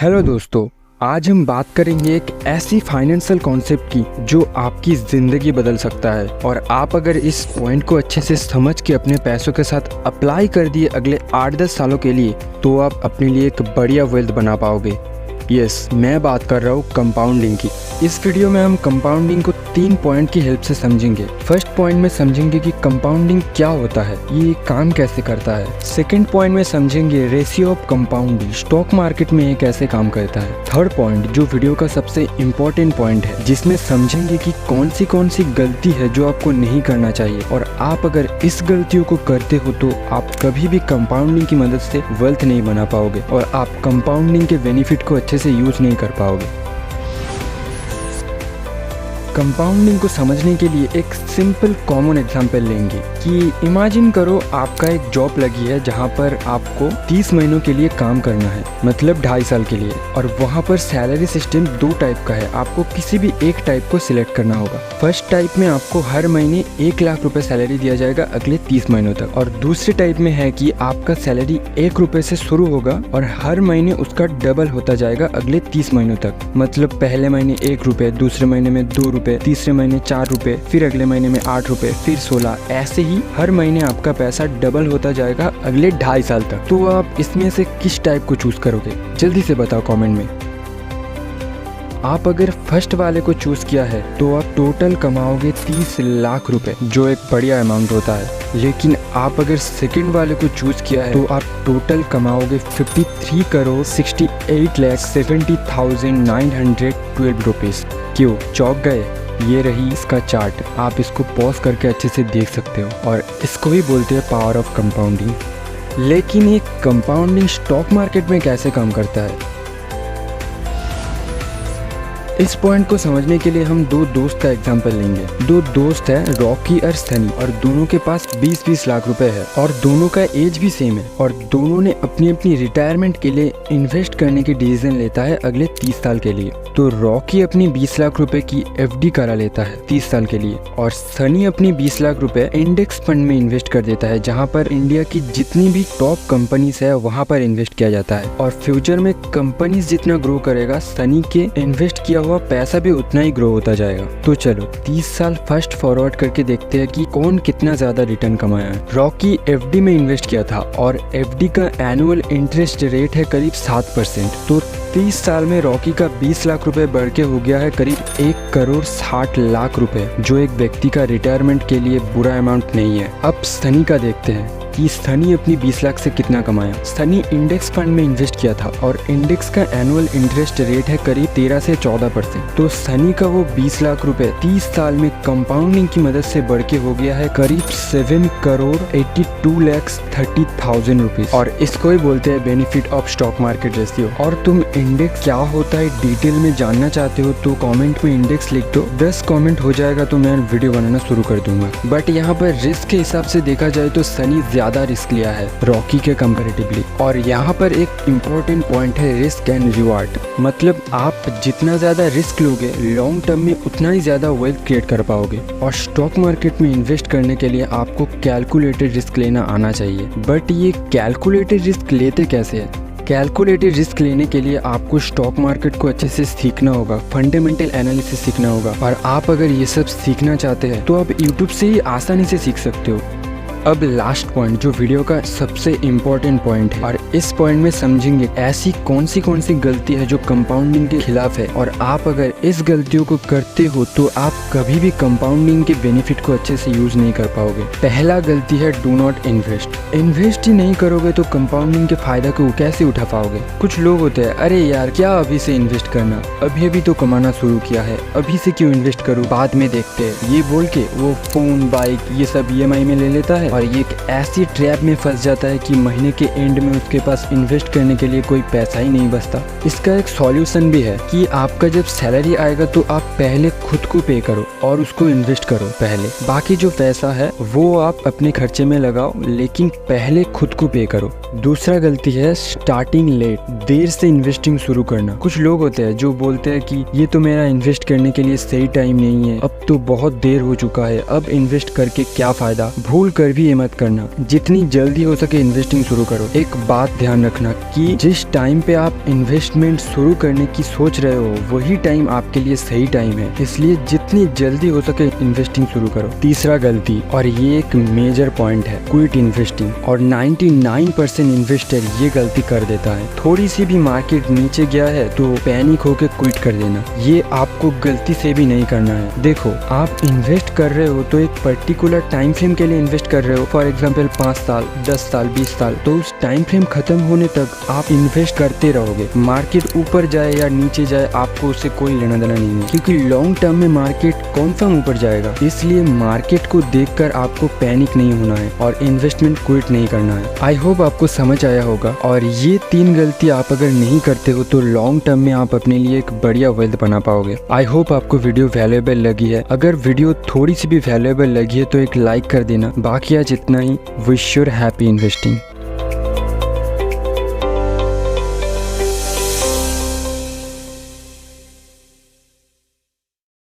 Hello दोस्तों, आज हम बात करेंगे एक ऐसी फाइनेंशियल कॉन्सेप्ट की जो आपकी ज़िंदगी बदल सकता है। और आप अगर इस पॉइंट को अच्छे से समझ के अपने पैसों के साथ अप्लाई कर दिए अगले 8-10 सालों के लिए, तो आप अपने लिए एक बढ़िया वेल्थ बना पाओगे। यस, मैं बात कर रहा हूँ कंपाउंडिंग की। इस वीडियो में हम कंपाउंडिंग को 3 पॉइंट की हेल्प से समझेंगे। फर्स्ट पॉइंट में समझेंगे कि कंपाउंडिंग क्या होता है, ये काम कैसे करता है। सेकंड पॉइंट में समझेंगे ratio of compounding, stock market में ये कैसे काम करता है। थर्ड पॉइंट जो वीडियो का सबसे इम्पोर्टेंट पॉइंट है, जिसमें समझेंगे कि कौन सी गलती है जो आपको नहीं करना चाहिए, और आप अगर इस गलतियों को करते हो तो आप कभी भी कंपाउंडिंग की मदद से वेल्थ नहीं बना पाओगे और आप कंपाउंडिंग के बेनिफिट को अच्छे से यूज नहीं कर पाओगे। कंपाउंडिंग को समझने के लिए एक सिंपल कॉमन एग्जांपल लेंगे कि इमेजिन करो आपका एक जॉब लगी है जहां पर आपको 30 महीनों के लिए काम करना है, मतलब 2.5 साल के लिए। और वहां पर सैलरी सिस्टम 2 टाइप का है, आपको किसी भी एक टाइप को सिलेक्ट करना होगा। फर्स्ट टाइप में आपको हर महीने 1 लाख रुपए सैलरी दिया जाएगा अगले 30 महीनों तक। और दूसरे टाइप में है कि आपका सैलरी 1 रुपए से शुरू होगा और हर महीने उसका डबल होता जाएगा अगले 30 महीनों तक। मतलब पहले महीने 1 रुपए, दूसरे महीने में 2 रुपए, तीसरे महीने 4 रुपए, फिर अगले महीने में 8 रुपए, फिर 16। ऐसे ही हर महीने आपका पैसा डबल होता जाएगा अगले 2.5 साल तक। तो आप इसमें से किस टाइप को चूज करोगे, जल्दी से बताओ कमेंट में। आप अगर फर्स्ट वाले को चूज किया है तो आप टोटल कमाओगे 30 लाख रुपए, जो एक बढ़िया अमाउंट होता है। लेकिन आप अगर सेकंड वाले को चूज किया है तो आप टोटल कमाओगे 53,68,70,912 रुपीज। क्यों चौंक गए? ये रही इसका चार्ट, आप इसको पॉज करके अच्छे से देख सकते हो, और इसको ही बोलते हैं पावर ऑफ कंपाउंडिंग। लेकिन ये कंपाउंडिंग स्टॉक मार्केट में कैसे काम करता है, इस पॉइंट को समझने के लिए हम 2 दोस्त का एग्जांपल लेंगे। 2 दोस्त हैं, रॉकी और सनी, और दोनों के पास 20-20 लाख रुपए है और दोनों का एज भी सेम है। और दोनों ने अपनी रिटायरमेंट के लिए इन्वेस्ट करने की डिसीजन लेता है अगले 30 साल के लिए। तो रॉकी अपनी 20 लाख रुपए की FD करा लेता है 30 साल के लिए, और सनी अपनी 20 लाख रुपए इंडेक्स फंड में इन्वेस्ट कर देता है, जहाँ पर इंडिया की जितनी भी टॉप कंपनीज है वहाँ पर इन्वेस्ट किया जाता है। और फ्यूचर में कंपनीज जितना ग्रो करेगा, सनी के इन्वेस्ट किया हुआ पैसा भी उतना ही ग्रो होता जाएगा। तो चलो 30 साल फास्ट फॉरवर्ड करके देखते हैं कि कौन कितना ज्यादा रिटर्न कमाया है। रॉकी FD में इन्वेस्ट किया था और FD का एनुअल इंटरेस्ट रेट है करीब 7%। तो 30 साल में रॉकी का 20 लाख रुपए बढ़ के हो गया है करीब 1,60,00,000 रुपए, जो एक व्यक्ति का रिटायरमेंट के लिए बुरा अमाउंट नहीं है। अब सनी का देखते हैं कि सनी अपनी 20 लाख से कितना कमाया। सनी इंडेक्स फंड में इन्वेस्ट किया था और इंडेक्स का एनुअल इंटरेस्ट रेट है करीब 13 से 14%। तो सनी का वो 20 लाख रुपए 30 साल में कंपाउंडिंग की मदद से बढ़ के हो गया है करीब 7,82,30,000 रुपीज। और इसको ही बोलते हैं benefit of stock market ratio. और तुम इंडेक्स क्या होता है डिटेल में जानना चाहते हो तो कमेंट में इंडेक्स लिख दो, 10 कमेंट हो जाएगा तो मैं वीडियो बनाना शुरू कर दूंगा। बट यहाँ पर रिस्क के हिसाब से देखा जाए तो सनी ज्यादा रिस्क लिया है रॉकी के कंपैरेटिवली। और यहाँ पर एक इम्पोर्टेंट पॉइंट है रिस्क एंड रिवार्ड। मतलब आप जितना ज्यादा रिस्क लोगे लॉन्ग टर्म में उतना ही ज्यादा वेल्थ क्रिएट कर पाओगे। और स्टॉक मार्केट में इन्वेस्ट करने के लिए आपको कैलकुलेटेड रिस्क लेना आना चाहिए। बट ये कैलकुलेटेड रिस्क लेते कैसे है? कैलकुलेटेड रिस्क लेने के लिए आपको स्टॉक मार्केट को अच्छे से सीखना होगा, फंडामेंटल एनालिसिस सीखना होगा। और आप अगर ये सब सीखना चाहते हैं तो आप यूट्यूब से ही आसानी से सीख सकते हो। अब लास्ट पॉइंट जो वीडियो का सबसे इम्पोर्टेंट पॉइंट है, और इस पॉइंट में समझेंगे ऐसी कौन सी गलती है जो कंपाउंडिंग के खिलाफ है, और आप अगर इस गलतियों को करते हो तो आप कभी भी कंपाउंडिंग के बेनिफिट को अच्छे से यूज नहीं कर पाओगे। पहला गलती है डू नॉट इन्वेस्ट। इन्वेस्ट ही नहीं करोगे तो कंपाउंडिंग के फायदा को कैसे उठा पाओगे? कुछ लोग होते हैं, अरे यार क्या अभी से इन्वेस्ट करना, अभी तो कमाना शुरू किया है, अभी से क्यों इन्वेस्ट करूँ, बाद में देखते हैं, ये बोल के वो फोन, बाइक ये सब EMI में ले लेता है और ये एक ऐसी ट्रैप में फंस जाता है कि महीने के एंड में उसके पास इन्वेस्ट करने के लिए कोई पैसा ही नहीं बचता। इसका एक सॉल्यूशन भी है कि आपका जब सैलरी आएगा तो आप पहले खुद को पे करो और उसको इन्वेस्ट करो पहले, बाकी जो पैसा है वो आप अपने खर्चे में लगाओ, लेकिन पहले खुद को पे करो। दूसरा गलती है स्टार्टिंग लेट, देर से इन्वेस्टिंग शुरू करना। कुछ लोग होते हैं जो बोलते हैं कि ये तो मेरा इन्वेस्ट करने के लिए सही टाइम नहीं है, अब तो बहुत देर हो चुका है, अब इन्वेस्ट करके क्या फायदा। भूल कर भी भी ये मत करना, जितनी जल्दी हो सके इन्वेस्टिंग शुरू करो। एक बात ध्यान रखना कि जिस टाइम पे आप इन्वेस्टमेंट शुरू करने की सोच रहे हो वही टाइम आपके लिए सही टाइम है, इसलिए जितनी जल्दी हो सके इन्वेस्टिंग शुरू करो। तीसरा गलती, और ये एक मेजर पॉइंट है, क्विट इन्वेस्टिंग। और 99% इन्वेस्टर ये गलती कर देता है। थोड़ी सी भी मार्केट नीचे गया है तो पैनिक होकर क्विट कर देना, ये आपको गलती से भी नहीं करना है। देखो, आप इन्वेस्ट कर रहे हो तो एक पर्टिकुलर टाइम फ्रेम के लिए इन्वेस्ट कर रहे हो, फॉर एग्जांपल 5 साल, 10 साल, 20 साल, तो उस टाइम फ्रेम खत्म होने तक आप इन्वेस्ट करते रहोगे। मार्केट ऊपर जाए या नीचे जाए आपको उससे कोई लेना देना नहीं है, क्योंकि लॉन्ग टर्म में मार्केट कन्फर्म ऊपर जाएगा। इसलिए मार्केट को देखकर आपको पैनिक नहीं होना है और इन्वेस्टमेंट क्विट नहीं करना है। आई होप आपको समझ आया होगा, और ये 3 गलती आप अगर नहीं करते हो तो लॉन्ग टर्म में आप अपने लिए एक बढ़िया वेल्थ बना पाओगे। आई होप आपको वीडियो वैल्यूएबल लगी है। अगर वीडियो थोड़ी सी भी वैल्यूएबल लगी है तो एक लाइक कर देना। बाकी आज इतना ही। Wish you happy investing.